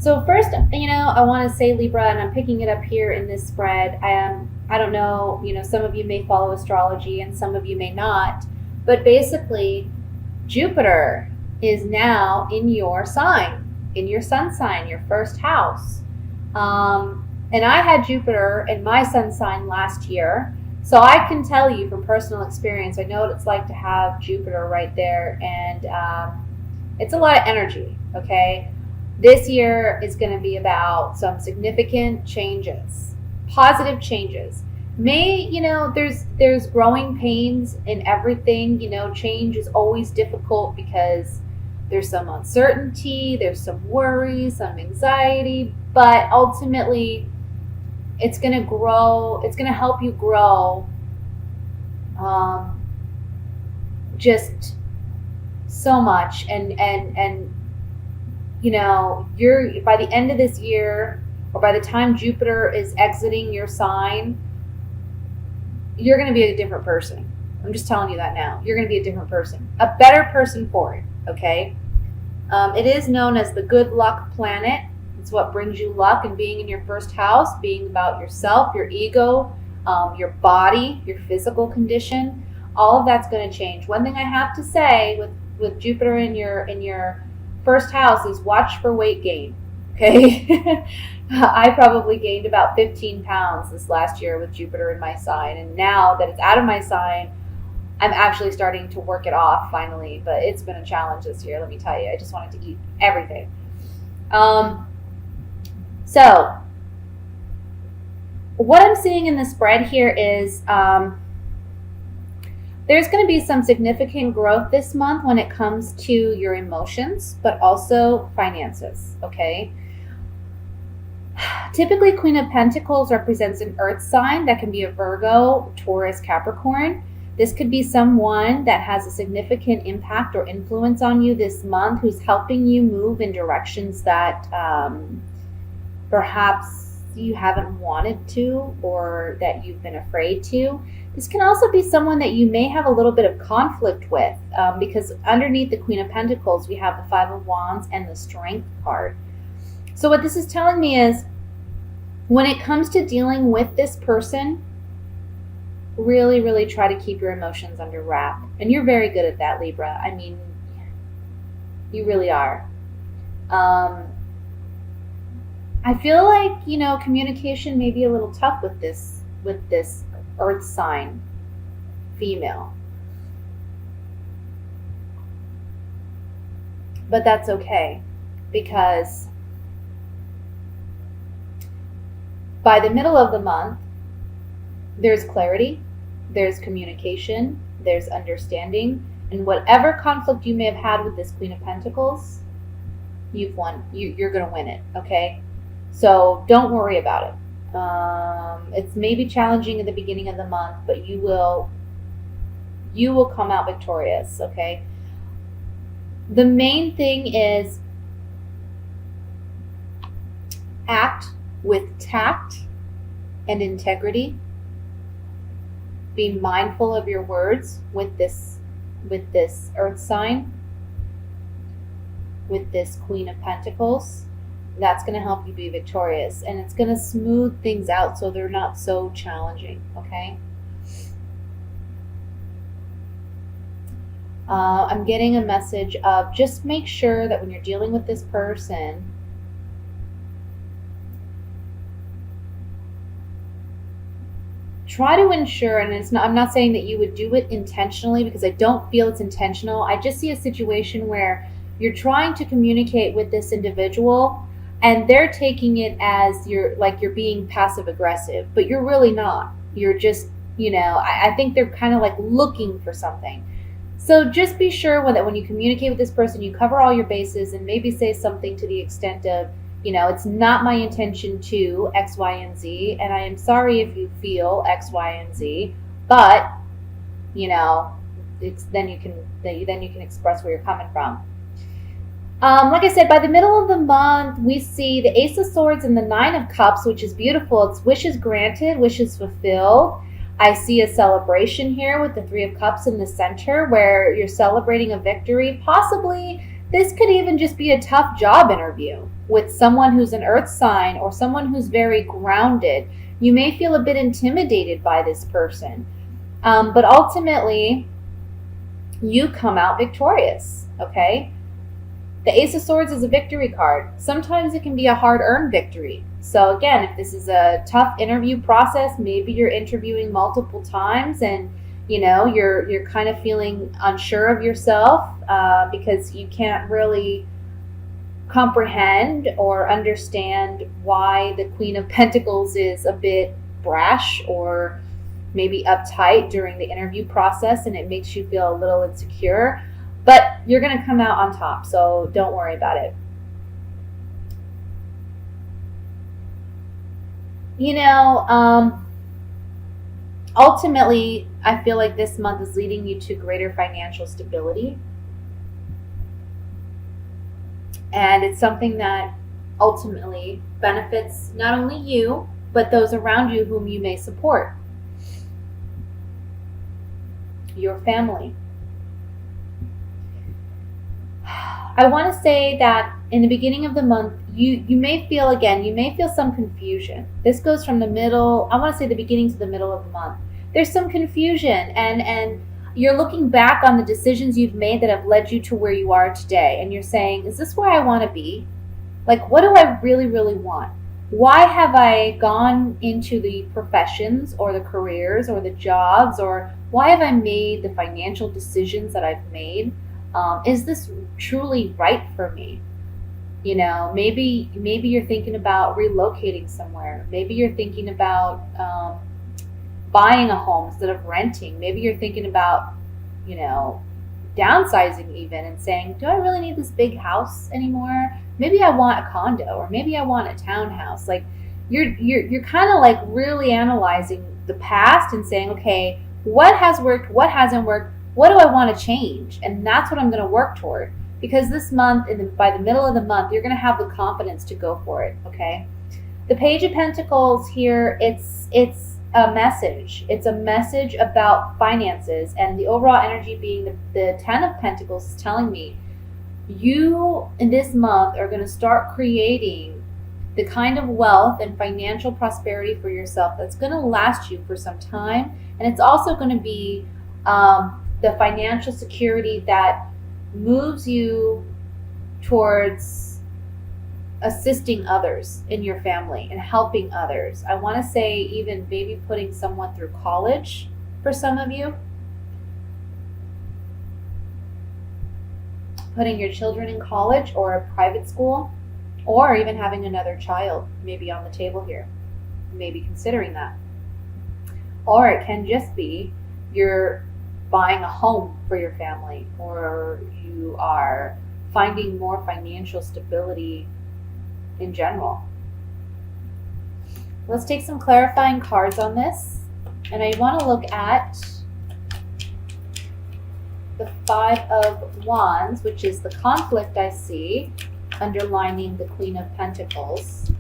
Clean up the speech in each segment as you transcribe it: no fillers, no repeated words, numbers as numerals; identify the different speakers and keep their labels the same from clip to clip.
Speaker 1: So first, I want to say Libra, and I'm picking it up here in this spread. I don't know, some of you may follow astrology and some of you may not, but basically, Jupiter is now in your sign, in your sun sign, your first house. And I had Jupiter in my sun sign last year, so I can tell you from personal experience. I know what it's like to have Jupiter right there, and it's a lot of energy. Okay, this year is going to be about some significant changes, positive changes. There's growing pains in everything. Change is always difficult because there's some uncertainty, there's some worry, some anxiety, but ultimately it's going to grow. It's going to help you grow. Just so much, and you're by the end of this year, or by the time Jupiter is exiting your sign, you're going to be a different person. I'm just telling you that now. You're going to be a different person, a better person for it. Okay. It is known as the good luck planet. It's what brings you luck, and being in your first house, being about yourself, your ego, your body, your physical condition, all of that's going to change. One thing I have to say with Jupiter in your first house is watch for weight gain. Okay. I probably gained about 15 pounds this last year with Jupiter in my sign, and now that it's out of my sign, I'm actually starting to work it off finally, but it's been a challenge this year, let me tell you. I just wanted to eat everything. So what I'm seeing in the spread here is there's going to be some significant growth this month when it comes to your emotions, but also finances, okay? Typically, Queen of Pentacles represents an earth sign. That can be a Virgo, Taurus, Capricorn. This could be someone that has a significant impact or influence on you this month, who's helping you move in directions that perhaps you haven't wanted to, or that you've been afraid to. This can also be someone that you may have a little bit of conflict with, because underneath the Queen of Pentacles, we have the Five of Wands and the Strength card. So what this is telling me is, when it comes to dealing with this person, really, really try to keep your emotions under wrap. And you're very good at that, Libra. I mean, you really are. I feel like, communication may be a little tough with this earth sign female. But that's okay, because by the middle of the month, there's clarity, there's communication, there's understanding, and whatever conflict you may have had with this Queen of Pentacles, you've won. You're going to win it, okay? So don't worry about it. It's maybe challenging at the beginning of the month, but you will come out victorious, okay? The main thing is act with tact and integrity. Be mindful of your words with this earth sign, with this Queen of Pentacles. That's going to help you be victorious, and it's going to smooth things out so they're not so challenging, okay? I'm getting a message of just make sure that when you're dealing with this person, try to ensure, and I'm not saying that you would do it intentionally, because I don't feel it's intentional. I just see a situation where you're trying to communicate with this individual, and they're taking it as you're being passive aggressive, but you're really not. You're just, I think they're kind of like looking for something. So just be sure that when you communicate with this person, you cover all your bases, and maybe say something to the extent of, it's not my intention to X, Y, and Z, and I am sorry if you feel X, Y, and Z, but, then you can express where you're coming from. Like I said, by the middle of the month, we see the Ace of Swords and the Nine of Cups, which is beautiful. It's wishes granted, wishes fulfilled. I see a celebration here with the Three of Cups in the center, where you're celebrating a victory. Possibly, this could even just be a tough job interview, with someone who's an earth sign or someone who's very grounded, you may feel a bit intimidated by this person. But ultimately, you come out victorious, okay? The Ace of Swords is a victory card. Sometimes it can be a hard-earned victory. So again, if this is a tough interview process, maybe you're interviewing multiple times and you're kind of feeling unsure of yourself because you can't really comprehend or understand why the Queen of Pentacles is a bit brash or maybe uptight during the interview process, and it makes you feel a little insecure. But you're going to come out on top, so don't worry about it. Ultimately, I feel like this month is leading you to greater financial stability. And it's something that ultimately benefits not only you, but those around you whom you may support. Your family. I want to say that in the beginning of the month, you may feel some confusion. This goes from the middle, I want to say the beginning to the middle of the month. There's some confusion and you're looking back on the decisions you've made that have led you to where you are today. And you're saying, is this where I want to be? Like, what do I really, really want? Why have I gone into the professions or the careers or the jobs, or why have I made the financial decisions that I've made? Is this truly right for me? Maybe you're thinking about relocating somewhere. Maybe you're thinking about buying a home instead of renting. Maybe you're thinking about, downsizing even and saying, do I really need this big house anymore? Maybe I want a condo, or maybe I want a townhouse. Like you're kind of like really analyzing the past and saying, okay, what has worked? What hasn't worked? What do I want to change? And that's what I'm going to work toward. Because this month, by the middle of the month, you're going to have the confidence to go for it, okay? The Page of Pentacles here, it's a message. It's a message about finances, and the overall energy being the Ten of Pentacles is telling me you, in this month, are going to start creating the kind of wealth and financial prosperity for yourself that's going to last you for some time. And it's also going to be the financial security that moves you towards assisting others in your family and helping others. I want to say even maybe putting someone through college for some of you. Putting your children in college or a private school, or even having another child maybe on the table here. Maybe considering that. Or it can just be you're buying a home for your family, or you are finding more financial stability in general. Let's take some clarifying cards on this. And I want to look at the Five of Wands, which is the conflict I see underlining the Queen of Pentacles.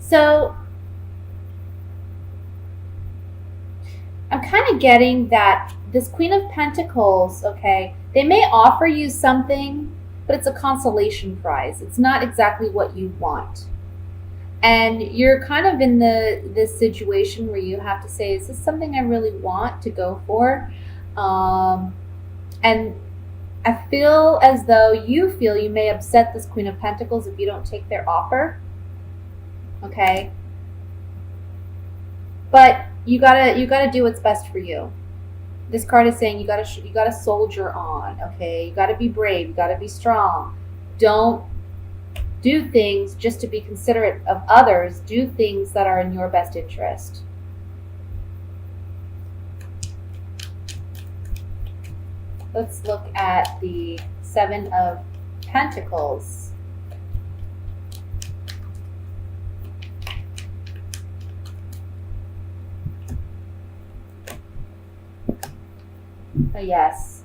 Speaker 1: So I'm kind of getting that this Queen of Pentacles, okay, they may offer you something, but it's a consolation prize. It's not exactly what you want. And you're kind of in this situation where you have to say, is this something I really want to go for? And I feel as though you feel you may upset this Queen of Pentacles if you don't take their offer. Okay, but you gotta do what's best for you. This card is saying you gotta soldier on. Okay, you gotta be brave. You gotta be strong. Don't do things just to be considerate of others. Do things that are in your best interest. Let's look at the Seven of Pentacles. Yes.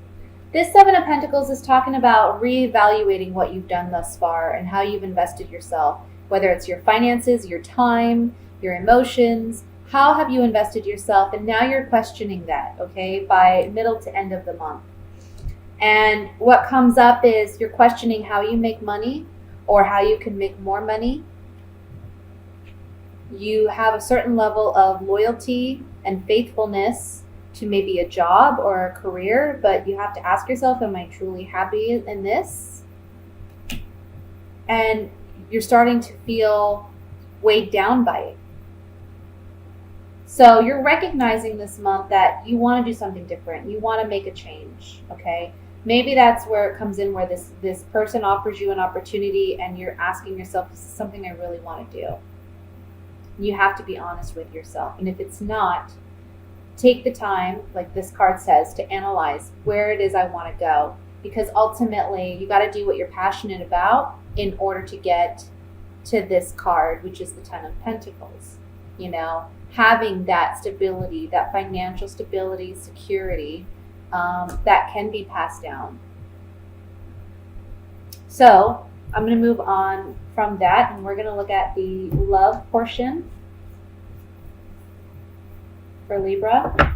Speaker 1: This Seven of Pentacles is talking about reevaluating what you've done thus far and how you've invested yourself. whether it's your finances, your time, your emotions. How have you invested yourself? And now you're questioning that, okay, by middle to end of the month. And what comes up is you're questioning how you make money or how you can make more money. You have a certain level of loyalty and faithfulness to maybe a job or a career, but you have to ask yourself, am I truly happy in this? And you're starting to feel weighed down by it. So you're recognizing this month that you want to do something different. You want to make a change, okay? Maybe that's where it comes in, where this person offers you an opportunity and you're asking yourself, is this something I really want to do? You have to be honest with yourself. And if it's not, take the time, like this card says, to analyze where it is I want to go. Because ultimately, you got to do what you're passionate about in order to get to this card, which is the Ten of Pentacles. You know, having that stability, that financial stability, security, that can be passed down. So I'm going to move on from that, and we're going to look at the love portion for Libra.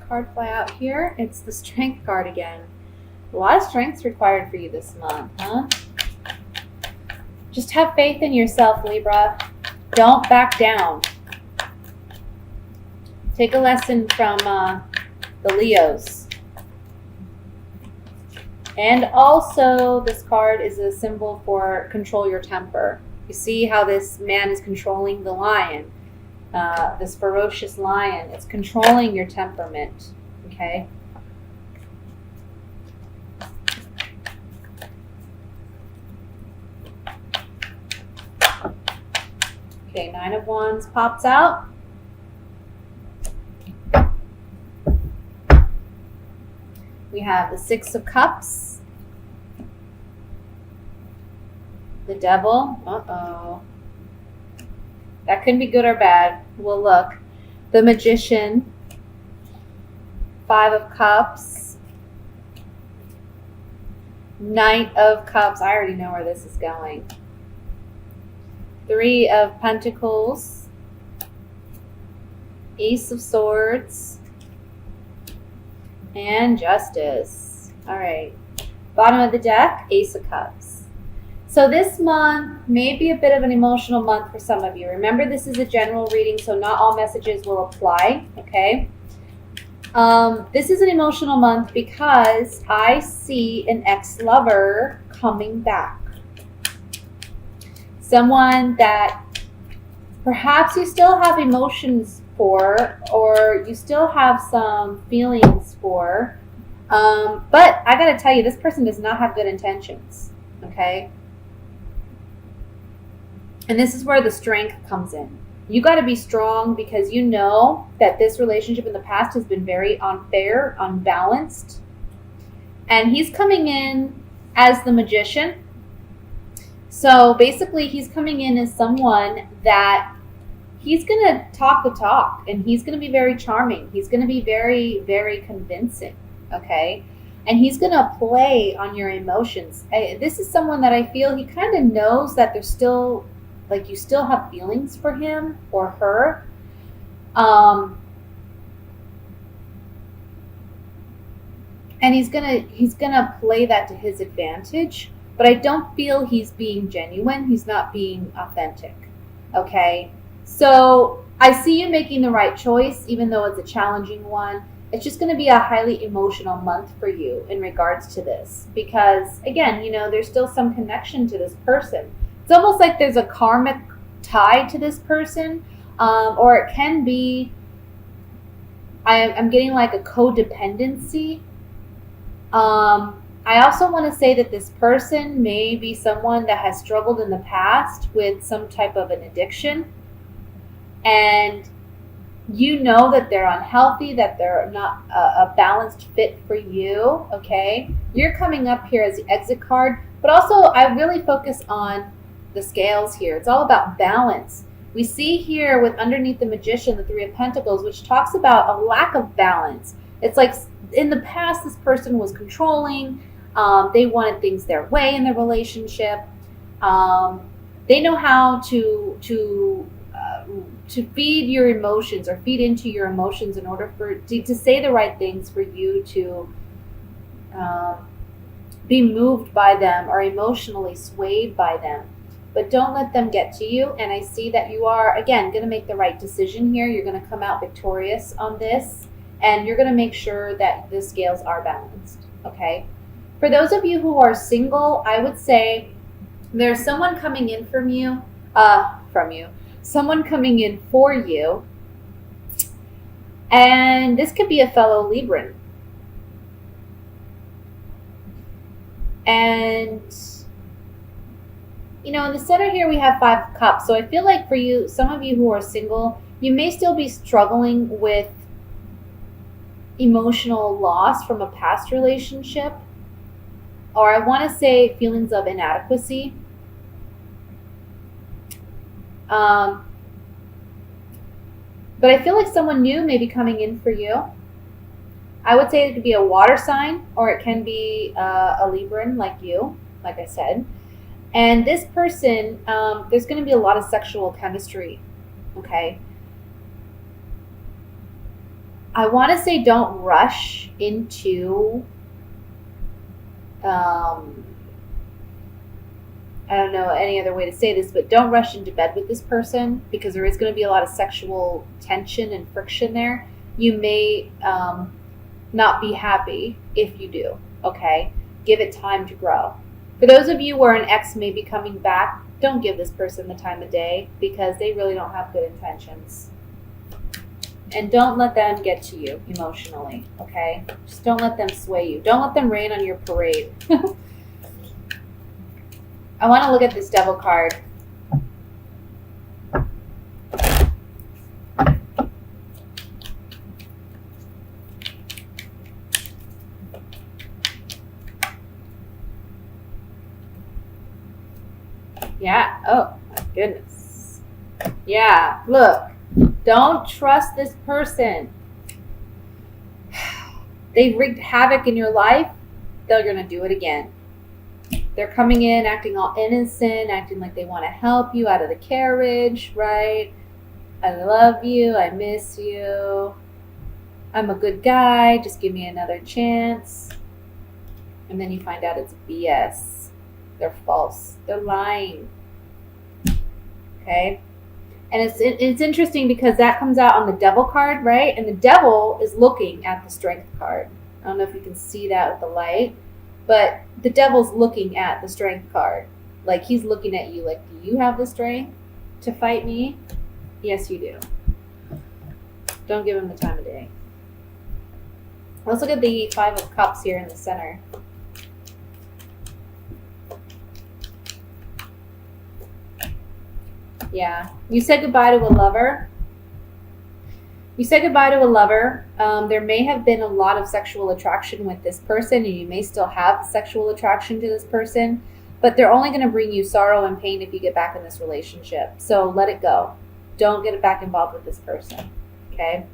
Speaker 1: Card fly out here. It's the Strength card again. A lot of strength's required for you this month, huh? Just have faith in yourself, Libra. Don't back down. Take a lesson from the Leos. And also, this card is a symbol for control your temper. You see how this man is controlling the lion. This ferocious lion. It's controlling your temperament, okay? Okay, Nine of Wands pops out. We have the Six of Cups. The Devil. Uh-oh. That could be good or bad. We'll look. The Magician. Five of Cups. Knight of Cups. I already know where this is going. Three of Pentacles. Ace of Swords. And Justice. All right. Bottom of the deck, Ace of Cups. So this month may be a bit of an emotional month for some of you. Remember, this is a general reading, so not all messages will apply, okay? This is an emotional month because I see an ex-lover coming back. Someone that perhaps you still have emotions for, or you still have some feelings for, but I gotta tell you, this person does not have good intentions, okay? And this is where the strength comes in. You got to be strong because you know that this relationship in the past has been very unfair, unbalanced. And he's coming in as the Magician. So basically, he's coming in as someone that he's going to talk the talk, and he's going to be very charming. He's going to be very, very convincing, okay? And he's going to play on your emotions. This is someone that I feel he kind of knows that there's still, like, you still have feelings for him or her. And he's gonna play that to his advantage. But I don't feel he's being genuine. He's not being authentic. Okay? So I see you making the right choice, even though it's a challenging one. It's just going to be a highly emotional month for you in regards to this. Because, again, you know, there's still some connection to this person. It's almost like there's a karmic tie to this person. Or it can be, I'm getting like a codependency. I also want to say that this person may be someone that has struggled in the past with some type of an addiction. And You know that they're unhealthy, that they're not a balanced fit for you, okay? You're coming up here as the exit card, but also I really focus on the scales here. It's all about balance. We see here with underneath the Magician, the Three of Pentacles, which talks about a lack of balance. It's like in the past, this person was controlling. They wanted things their way in their relationship. They know how to feed your emotions or feed into your emotions in order to say the right things for you to be moved by them or emotionally swayed by them. But don't let them get to you. And I see that you are, again, going to make the right decision here. You're going to come out victorious on this. And you're going to make sure that the scales are balanced. Okay? For those of you who are single, I would say there's someone coming in from you. Someone coming in for you. And this could be a fellow Libran. And in the center here we have 5 cups. So I feel like for you, some of you who are single, you may still be struggling with emotional loss from a past relationship. Or I want to say feelings of inadequacy. But I feel like someone new may be coming in for you. I would say it could be a water sign, or it can be a Libran like you, like I said. And this person, there's going to be a lot of sexual chemistry, okay? I want to say don't rush into, I don't know any other way to say this, but don't rush into bed with this person, because there is going to be a lot of sexual tension and friction there. You may not be happy if you do, okay? Give it time to grow. For those of you where an ex may be coming back, don't give this person the time of day, because they really don't have good intentions. And don't let them get to you emotionally, okay? Just don't let them sway you. Don't let them rain on your parade. I want to look at this Devil card. Yeah. Oh, my goodness. Yeah. Look. Don't trust this person. They've wreaked havoc in your life. They're going to do it again. They're coming in, acting all innocent, acting like they want to help you out of the carriage, right? I love you. I miss you. I'm a good guy. Just give me another chance. And then you find out it's BS. They're false. They're lying. Okay? And it's interesting because that comes out on the Devil card, right? And the Devil is looking at the Strength card. I don't know if you can see that with the light, but the Devil's looking at the Strength card. Like, he's looking at you like, do you have the strength to fight me? Yes, you do. Don't give him the time of day. Let's look at the 5 of Cups here in the center. Yeah. You said goodbye to a lover. You said goodbye to a lover. There may have been a lot of sexual attraction with this person, and you may still have sexual attraction to this person, but they're only going to bring you sorrow and pain if you get back in this relationship. So let it go. Don't get back involved with this person. Okay?